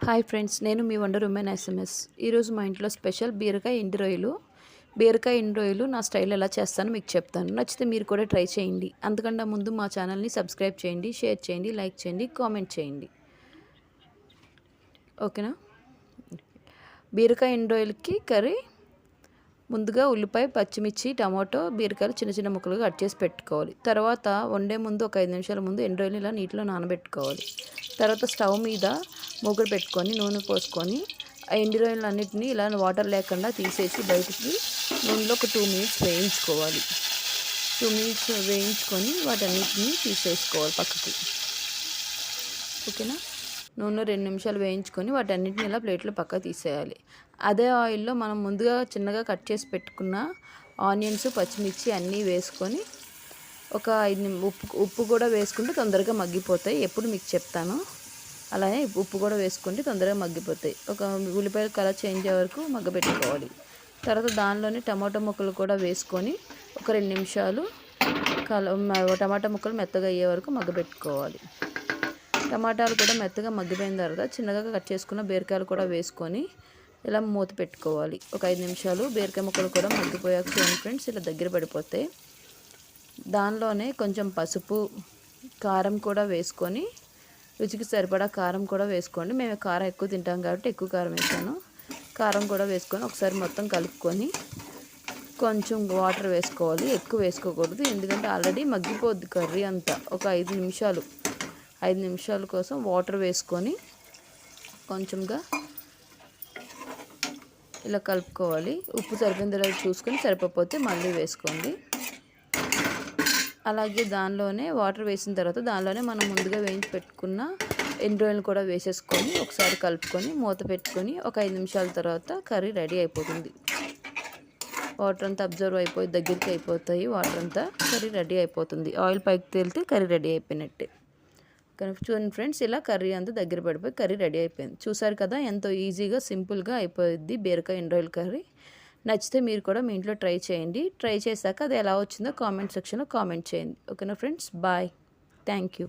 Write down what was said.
Hi friends, నేను మీ wonder women SMS. ఈరోజు మా ఇంట్లో స్పెషల్ బీరకాయ ఎండు రొయ్యలు. బీరకాయ ఎండు రొయ్యలు నా స్టైల్ ఎలా చేస్తానో మీకు చెప్తాను. నచ్చితే మీరు కూడా ట్రై చేయండి. అంతకన్నా ముందు మా ఛానల్ని సబ్స్క్రైబ్ చేయండి, షేర్ చేయండి, లైక్ చేయండి, కామెంట్ చేయండి. ఓకేనా? బీరకాయ ఎండు రొయ్యలకి కర్రీ ముందుగా ఉల్లిపాయ, పచ్చిమిర్చి, టమాటో, బీరకాయలు చిన్న చిన్న ముక్కలుగా కట్ చేసి పెట్టుకోవాలి. తర్వాత వండే ముందు ఒక 5 నిమిషాల ముందు ఎండు రొయ్యలు ఇలా నీటిలో నానబెట్టుకోవాలి. తర్వాత స్టవ్ మీద మూకుడు పెట్టుకొని నూనె పోసుకొని ఆ ఎండు రొయ్యలు అన్నిటిని ఇలా వాటర్ లేకుండా తీసేసి బయటికి నూనెలో ఒక 2 మినిట్స్ వేయించుకోవాలి. 2 మినిట్స్ వేయించుకొని వాటన్నిటిని తీసేసుకోవాలి పక్కకి. ఓకేనా? నూనె 2 నిమిషాలు వేయించుకొని వాటన్నిటిని ఇలా ప్లేట్లో పక్కకు తీసేయాలి. అదే ఆయిల్లో మనం ముందుగా చిన్నగా కట్ చేసి పెట్టుకున్న ఆనియన్స్, పచ్చిమిర్చి అన్నీ వేసుకొని ఒక 5 ఉప్పు కూడా వేసుకుంటే తొందరగా మగ్గిపోతాయి. ఎప్పుడు మీకు చెప్తాను. అలానే ఉప్పు కూడా వేసుకుంటే తొందరగా మగ్గిపోతాయి. ఒక ఉల్లిపాయలు కలర్ చేంజ్ అయ్యే వరకు మగ్గబెట్టుకోవాలి. తర్వాత దానిలోనే టమాటో ముక్కలు కూడా వేసుకొని ఒక 2 నిమిషాలు టమాటా ముక్కలు మెత్తగా అయ్యే వరకు మగ్గబెట్టుకోవాలి. టమాటాలు కూడా మెత్తగా మగ్గిపోయిన తర్వాత చిన్నగా కట్ చేసుకున్న బీరకాయలు కూడా వేసుకొని ఇలా మూత పెట్టుకోవాలి. ఒక 5 నిమిషాలు బీరకాయ ముక్కలు కూడా మగ్గిపోయాక చూడండి ఫ్రెండ్స్, ఇలా దగ్గర పడిపోతాయి. దానిలోనే కొంచెం పసుపు, కారం కూడా వేసుకొని రుచికి సరిపడా కారం కూడా వేసుకోండి. మేము కారం ఎక్కువ తింటాం కాబట్టి ఎక్కువ కారం వేసాను. కారం కూడా వేసుకొని ఒకసారి మొత్తం కలుపుకొని కొంచెం వాటర్ వేసుకోవాలి. ఎక్కువ వేసుకోకూడదు, ఎందుకంటే ఆల్రెడీ మగ్గిపోద్ది కర్రీ అంతా. ఒక 5 నిమిషాల కోసం వాటర్ వేసుకొని కొంచెంగా ఇలా కలుపుకోవాలి. ఉప్పు సరిపోయిందో చూసుకొని సరిపోతే మళ్ళీ వేసుకోండి. అలాగే దానిలోనే వాటర్ వేసిన తర్వాత దానిలోనే మనం ముందుగా వేయించి పెట్టుకున్న ఎండు రొయ్యలు కూడా వేసేసుకొని ఒకసారి కలుపుకొని మూత పెట్టుకొని ఒక 5 నిమిషాల తర్వాత కర్రీ రెడీ అయిపోతుంది. వాటర్ అంతా అబ్జర్వ్ అయిపోయి దగ్గరికి అయిపోతాయి. వాటర్ అంతా కర్రీ రెడీ అయిపోతుంది. ఆయిల్ పైకి తేలితే కర్రీ రెడీ అయిపోయినట్టే. చూడండి ఫ్రెండ్స్, ఇలా కర్రీ అంతా దగ్గర పడిపోయి కర్రీ రెడీ అయిపోయింది. చూసారు కదా, ఎంతో ఈజీగా సింపుల్గా అయిపోయింది బీరకాయ ఎండు రొయ్యల కర్రీ. నచ్చితే మీరు కూడా మీ ఇంట్లో ట్రై చేయండి. ట్రై చేశాక అది ఎలా వచ్చిందో కామెంట్ సెక్షన్లో కామెంట్ చేయండి. ఓకేనా ఫ్రెండ్స్? బాయ్. Thank you.